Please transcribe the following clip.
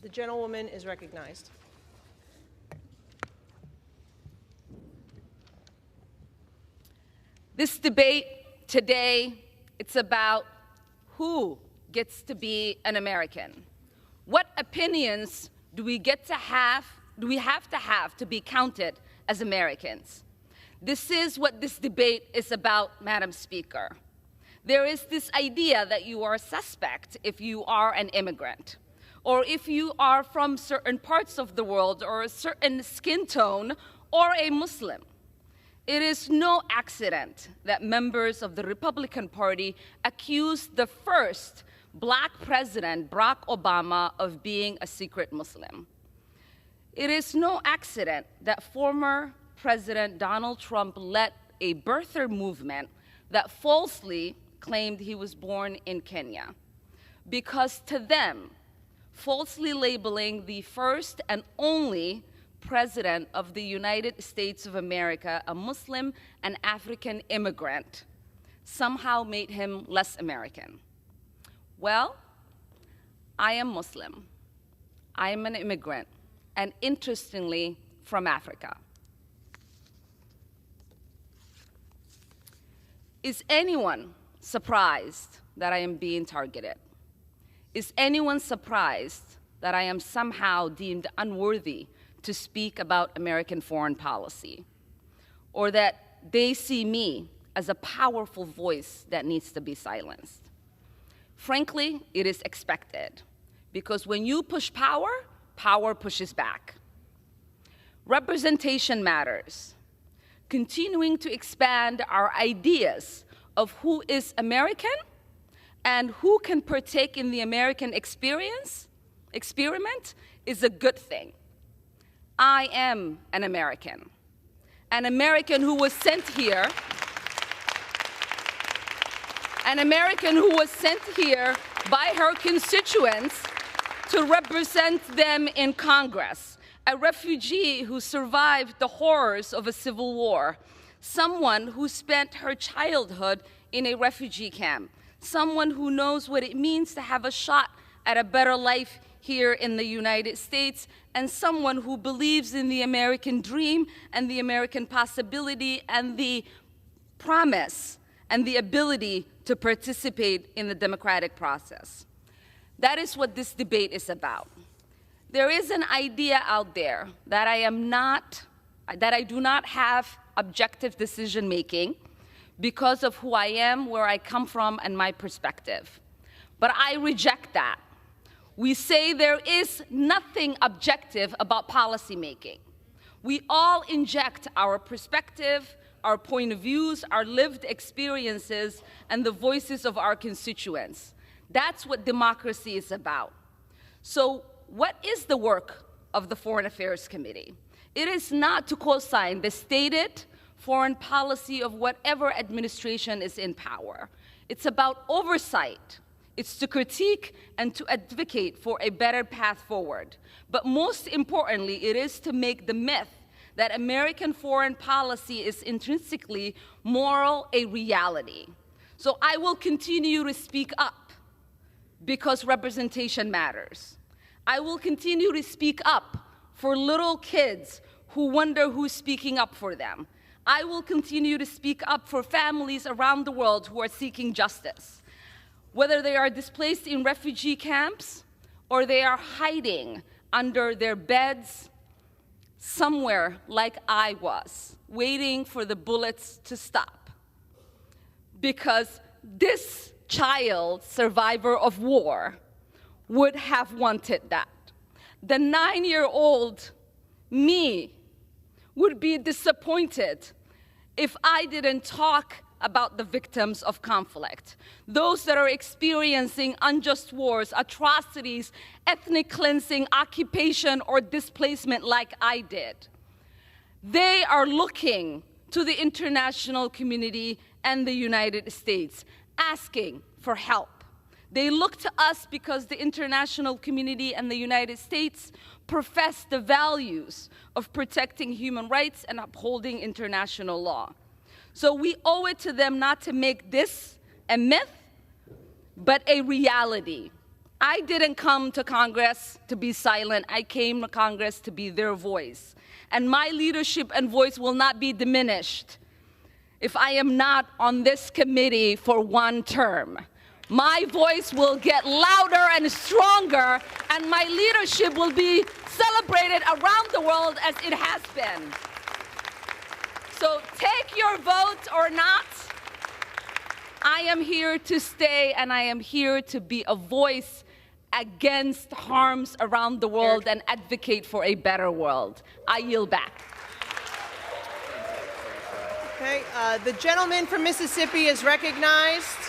The gentlewoman is recognized. This debate today, it's about who gets to be an American. What opinions do we have to be counted as Americans? This is what this debate is about, Madam Speaker. There is this idea that you are a suspect if you are an immigrant, or if you are from certain parts of the world, or a certain skin tone, or a Muslim. It is no accident that members of the Republican Party accused the first Black president, Barack Obama, of being a secret Muslim. It is no accident that former President Donald Trump led a birther movement that falsely claimed he was born in Kenya. Because to them, falsely labeling the first and only President of the United States of America a Muslim and African immigrant somehow made him less American. Well, I am Muslim. I am an immigrant, and interestingly, from Africa. Is anyone surprised that I am being targeted? Is anyone surprised that I am somehow deemed unworthy to speak about American foreign policy, or that they see me as a powerful voice that needs to be silenced? Frankly, it is expected, because when you push power, power pushes back. Representation matters. Continuing to expand our ideas of who is American and who can partake in the American experiment is a good thing. I am an American who was sent here, by her constituents to represent them in Congress, a refugee who survived the horrors of a civil war, someone who spent her childhood in a refugee camp, someone who knows what it means to have a shot at a better life here in the United States, and someone who believes in the American dream and the American possibility and the promise and the ability to participate in the democratic process. That is what this debate is about. There is an idea out there that I do not have objective decision-making because of who I am, where I come from, and my perspective. But I reject that. We say there is nothing objective about policymaking. We all inject our perspective, our point of views, our lived experiences, and the voices of our constituents. That's what democracy is about. So what is the work of the Foreign Affairs Committee? It is not to co-sign the stated foreign policy of whatever administration is in power. It's about oversight. It's to critique and to advocate for a better path forward. But most importantly, it is to make the myth that American foreign policy is intrinsically moral a reality. So I will continue to speak up because representation matters. I will continue to speak up for little kids who wonder who's speaking up for them. I will continue to speak up for families around the world who are seeking justice, whether they are displaced in refugee camps or they are hiding under their beds somewhere like I was, waiting for the bullets to stop. Because this child, survivor of war, would have wanted that. The 9-year-old me would be disappointed if I didn't talk about the victims of conflict, those that are experiencing unjust wars, atrocities, ethnic cleansing, occupation, or displacement like I did. They are looking to the international community and the United States, asking for help. They look to us because the international community and the United States profess the values of protecting human rights and upholding international law. So we owe it to them not to make this a myth, but a reality. I didn't come to Congress to be silent. I came to Congress to be their voice. And my leadership and voice will not be diminished if I am not on this committee for one term. My voice will get louder and stronger, and my leadership will be celebrated around the world as it has been. So take your vote or not. I am here to stay, and I am here to be a voice against harms around the world and advocate for a better world. I yield back. Okay, the gentleman from Mississippi is recognized.